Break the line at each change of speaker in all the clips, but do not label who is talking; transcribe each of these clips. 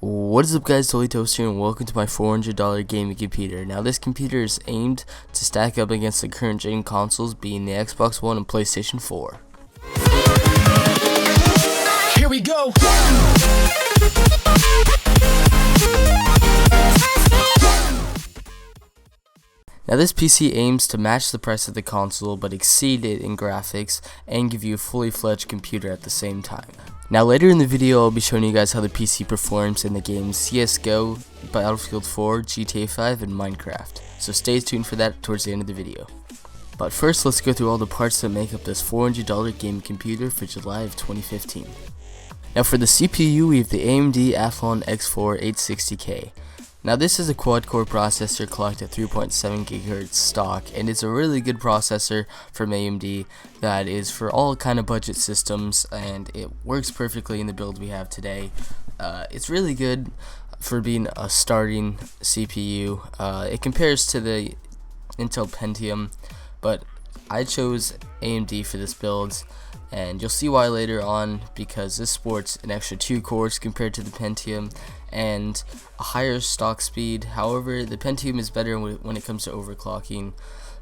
What is up guys, Totally Toast here and welcome to my $400 gaming computer. Now this computer is aimed to stack up against the current gen consoles being the Xbox One and PlayStation 4.
Here we go!
Now this PC aims to match the price of the console but exceed it in graphics and give you a fully fledged computer at the same time. Now later in the video I'll be showing you guys how the PC performs in the games CSGO, Battlefield 4, GTA 5, and Minecraft. So stay tuned for that towards the end of the video. But first let's go through all the parts that make up this $400 gaming computer for July of 2015. Now for the CPU we have the AMD Athlon X4 860K. Now this is a quad-core processor clocked at 3.7 GHz stock, and it's a really good processor from AMD that is for all kind of budget systems, and it works perfectly in the build we have today. It's really good for being a starting CPU. It compares to the Intel Pentium, but I chose AMD for this build, and you'll see why later on, because this sports an extra 2 cores compared to the Pentium and a higher stock speed. However, the Pentium is better when it comes to overclocking,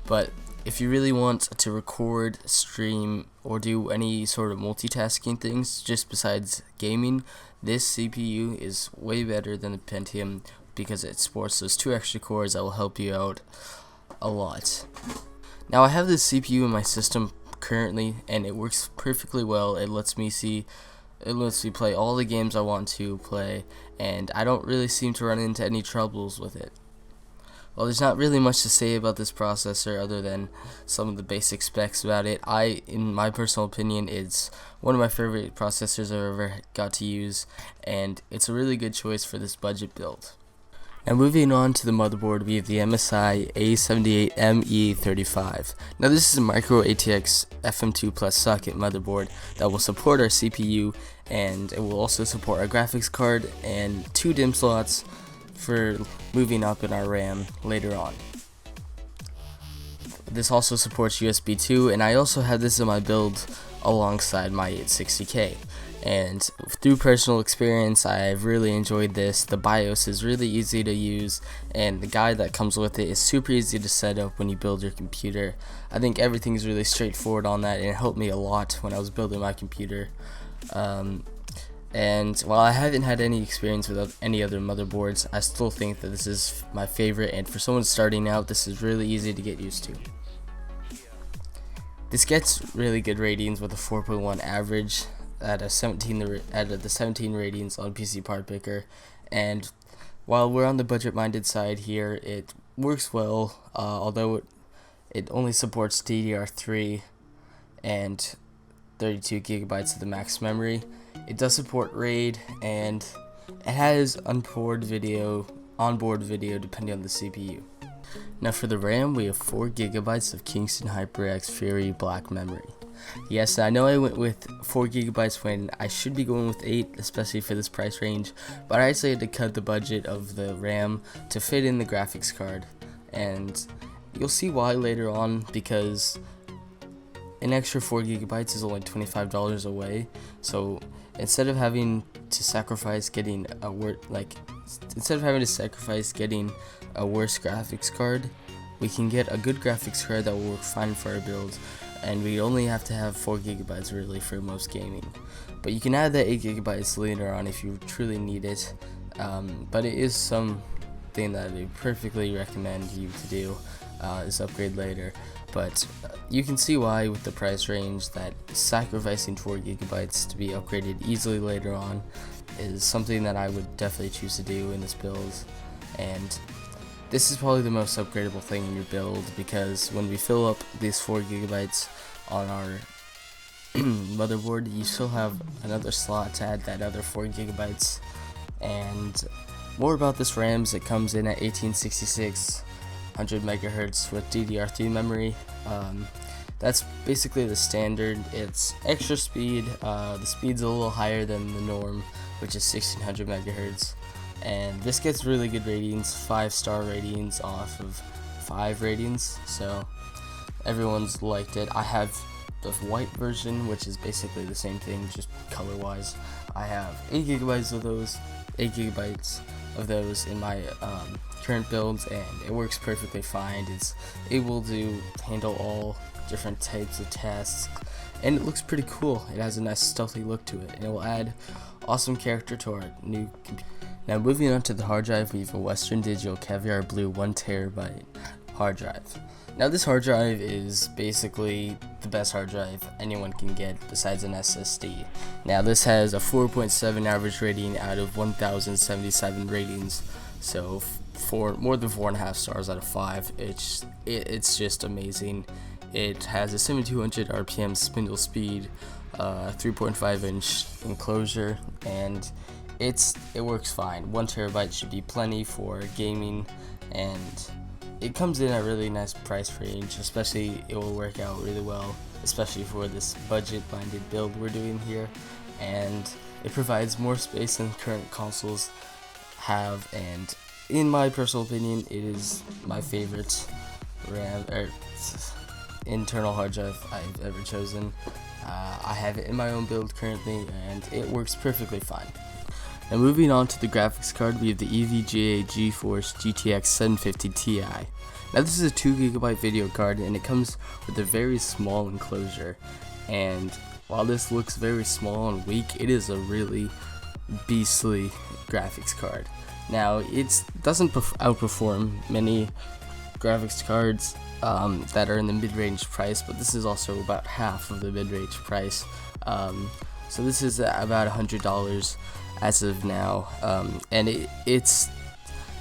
but if you really want to record, stream, or do any sort of multitasking things just besides gaming, this CPU is way better than the Pentium because it sports those 2 extra cores that will help you out a lot. Now I have this CPU in my system currently and it works perfectly well. It lets me play all the games I want to play, and I don't really seem to run into any troubles with it. Well, there's not really much to say about this processor other than some of the basic specs about it. In my personal opinion, it's one of my favorite processors I've ever got to use, and it's a really good choice for this budget build. Now moving on to the motherboard, we have the MSI A78ME35. Now this is a micro ATX FM2 Plus socket motherboard that will support our CPU, and it will also support our graphics card and 2 DIMM slots for moving up in our RAM later on. This also supports USB 2, and I also have this in my build alongside my 860K. And through personal experience, I've really enjoyed this. The BIOS is really easy to use, and the guide that comes with it is super easy to set up when you build your computer. I think everything's really straightforward on that, and it helped me a lot when I was building my computer. And while I haven't had any experience with any other motherboards, I still think that this is my favorite, and for someone starting out, this is really easy to get used to. This gets really good ratings with a 4.1 average at the 17 ratings on PC Part Picker, and while we're on the budget-minded side here, it works well, although it only supports DDR3 and 32 gigabytes of the max memory. It does support RAID, and it has onboard video depending on the CPU. Now for the RAM, we have 4 gigabytes of Kingston HyperX Fury Black memory. Yes, I know I went with 4 gigabytes when I should be going with 8, especially for this price range, but I actually had to cut the budget of the RAM to fit in the graphics card, and you'll see why later on, because an extra 4 gigabytes is only $25 away. So instead of having to sacrifice getting a worse graphics card, we can get a good graphics card that will work fine for our build, and we only have to have 4 gigabytes really for most gaming. But you can add that 8 gigabytes later on if you truly need it, but it is something that I perfectly recommend you to do, is upgrade later. But you can see why with the price range that sacrificing 4 gigabytes to be upgraded easily later on is something that I would definitely choose to do in this build. And this is probably the most upgradable thing in your build, because when we fill up these 4 gigabytes on our motherboard, you still have another slot to add that other 4 gigabytes. And more about this RAM is it comes in at 1866 100 megahertz with DDR3 memory. That's basically the standard. It's extra speed. The speed's a little higher than the norm, which is 1600 megahertz. And this gets really good ratings, 5-star ratings off of 5 ratings, so everyone's liked it. I have the white version, which is basically the same thing, just color wise. I have 8 gigabytes of those, 8 gigabytes of those in my current builds, and it works perfectly fine. It's able to handle all different types of tasks, and it looks pretty cool. It has a nice stealthy look to it, and it will add awesome character to our new computer. Now moving on to the hard drive, we have a Western Digital Caviar Blue 1TB hard drive. Now this hard drive is basically the best hard drive anyone can get besides an SSD. Now this has a 4.7 average rating out of 1077 ratings, so for more than 4.5 stars out of 5. It's just amazing. It has a 7200 RPM spindle speed, 3.5 inch enclosure, and it works fine. 1 terabyte should be plenty for gaming, and it comes in at a really nice price range. Especially it will work out really well, especially for this budget minded build we're doing here, and it provides more space than current consoles have, and in my personal opinion it is my favorite internal hard drive I've ever chosen. I have it in my own build currently, and it works perfectly fine. Now moving on to the graphics card, we have the EVGA GeForce GTX 750 Ti. Now this is a 2 GB video card, and it comes with a very small enclosure, and while this looks very small and weak, it is a really beastly graphics card. Now it doesn't outperform many graphics cards that are in the mid-range price, but this is also about half of the mid-range price. So this is about $100 as of now, and it's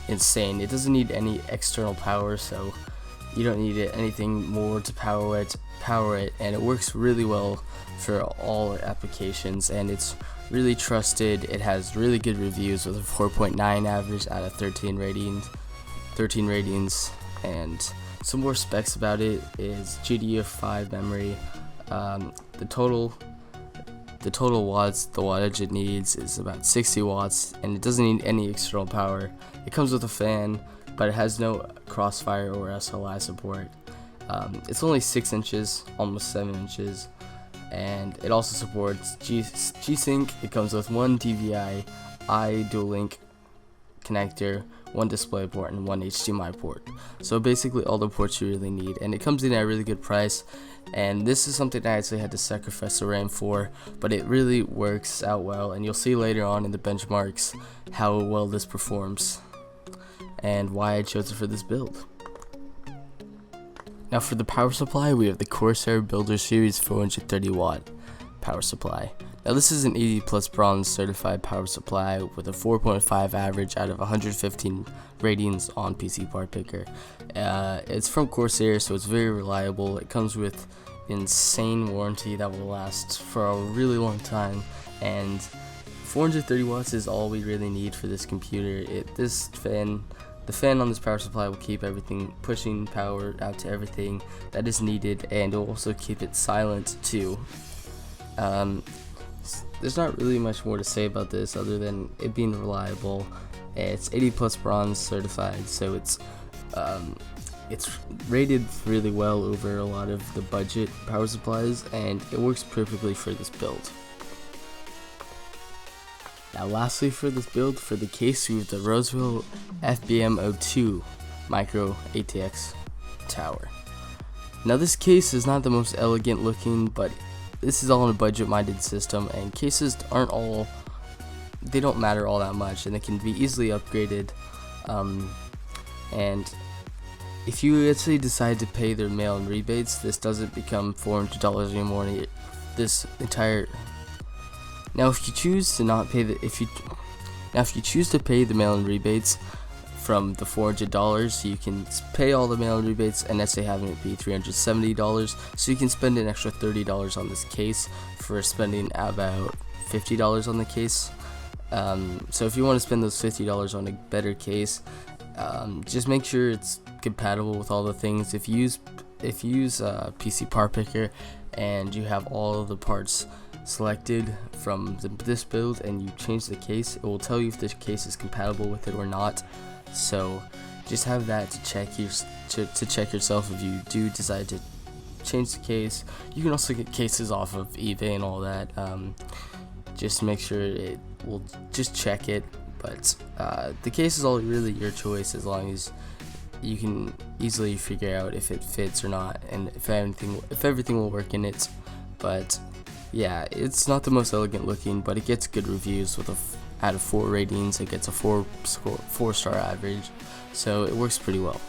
insane. It doesn't need any external power, so you don't need anything more to power it, and it works really well for all applications, and it's really trusted. It has really good reviews with a 4.9 average out of 13 ratings, and some more specs about it is GDDR5 memory. The total watts, the wattage it needs is about 60 watts, and it doesn't need any external power. It comes with a fan, but it has no Crossfire or SLI support. It's only 6 inches, almost 7 inches, and it also supports G-Sync. It comes with one DVI dual link connector, one display port, and one HDMI port. So basically all the ports you really need, and it comes in at a really good price. And this is something I actually had to sacrifice the RAM for, but it really works out well, and you'll see later on in the benchmarks how well this performs and why I chose it for this build. Now for the power supply, we have the Corsair Builder Series 430 watt power supply. Now this is an 80 plus bronze certified power supply with a 4.5 average out of 115 ratings on PC Part Picker. It's from Corsair, so it's very reliable. It comes with insane warranty that will last for a really long time, and 430 watts is all we really need for this computer. The fan on this power supply will keep everything, pushing power out to everything that is needed, and it will also keep it silent too. There's not really much more to say about this other than it being reliable. It's 80 plus bronze certified, so it's rated really well over a lot of the budget power supplies, and it works perfectly for this build. Now lastly for this build, for the case, we have the Roseville FBM02 Micro ATX Tower. Now this case is not the most elegant looking, but this is all in a budget minded system, and cases they don't matter all that much, and they can be easily upgraded. And if you actually decide to pay their mail-in rebates, this doesn't become $400 anymore. Now if you choose to not pay if you choose to pay the mail-in rebates from the $400, you can pay all the mail-in rebates and actually having it be $370, so you can spend an extra $30 on this case for spending about $50 on the case. So if you want to spend those $50 on a better case, just make sure it's compatible with all the things. If you use PC Part Picker and you have all of the parts selected from this build and you change the case, it will tell you if this case is compatible with it or not. So just have that to check yourself if you do decide to change the case. You can also get cases off of eBay and all that. Just make sure just check it But the case is all really your choice, as long as you can easily figure out if it fits or not, and if everything will work in it. But yeah, it's not the most elegant looking, but it gets good reviews with out of 4 ratings. It gets a 4-star average, so it works pretty well.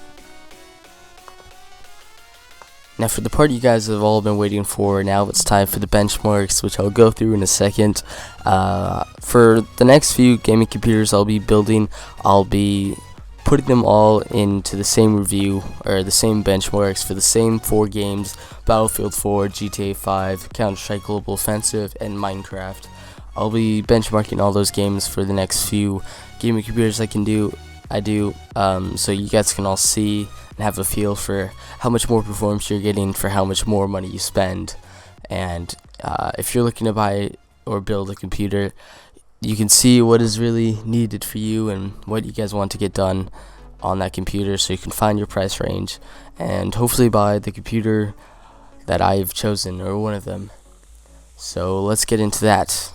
Now for the part you guys have all been waiting for, now it's time for the benchmarks, which I'll go through in a second. For the next few gaming computers I'll be building, I'll be putting them all into the same review, or the same benchmarks for the same 4 games: Battlefield 4, GTA 5, Counter-Strike Global Offensive, and Minecraft. I'll be benchmarking all those games for the next few gaming computers I do, so you guys can all see and have a feel for how much more performance you're getting for how much more money you spend. And if you're looking to buy or build a computer, you can see what is really needed for you and what you guys want to get done on that computer, so you can find your price range and hopefully buy the computer that I've chosen, or one of them. So let's get into that.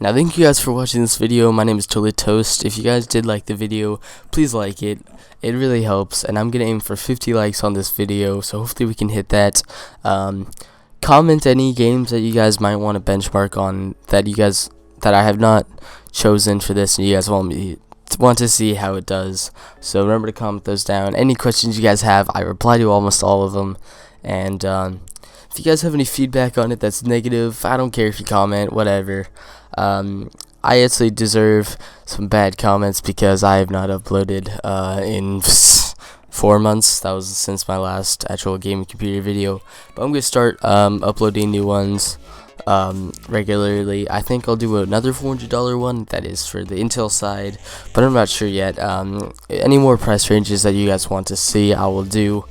Now thank you guys for watching this video. My name is Totally Toast. If you guys did like the video, please like it. It really helps, and I'm gonna aim for 50 likes on this video, so hopefully we can hit that. Comment any games that you guys might want to benchmark on that I have not chosen for this, and you guys want to see how it does. So remember to comment those down. Any questions you guys have, I reply to almost all of them. And if you guys have any feedback on it that's negative, I don't care if you comment, whatever. I actually deserve some bad comments because I have not uploaded in 4 months. That was since my last actual gaming computer video. But I'm going to start uploading new ones regularly. I think I'll do another $400 one, that is for the Intel side, but I'm not sure yet. Any more price ranges that you guys want to see, I will do.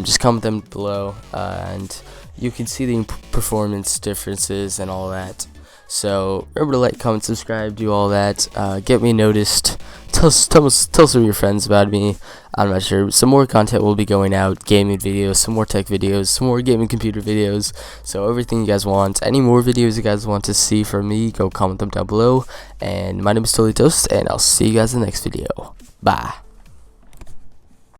Just comment them below, and you can see the performance differences and all that. So remember to like, comment, subscribe, do all that. Get me noticed. Tell some of your friends about me. I'm not sure. Some more content will be going out. Gaming videos, some more tech videos, some more gaming computer videos. So everything you guys want. Any more videos you guys want to see from me, go comment them down below. And my name is Totally Toast, and I'll see you guys in the next video. Bye.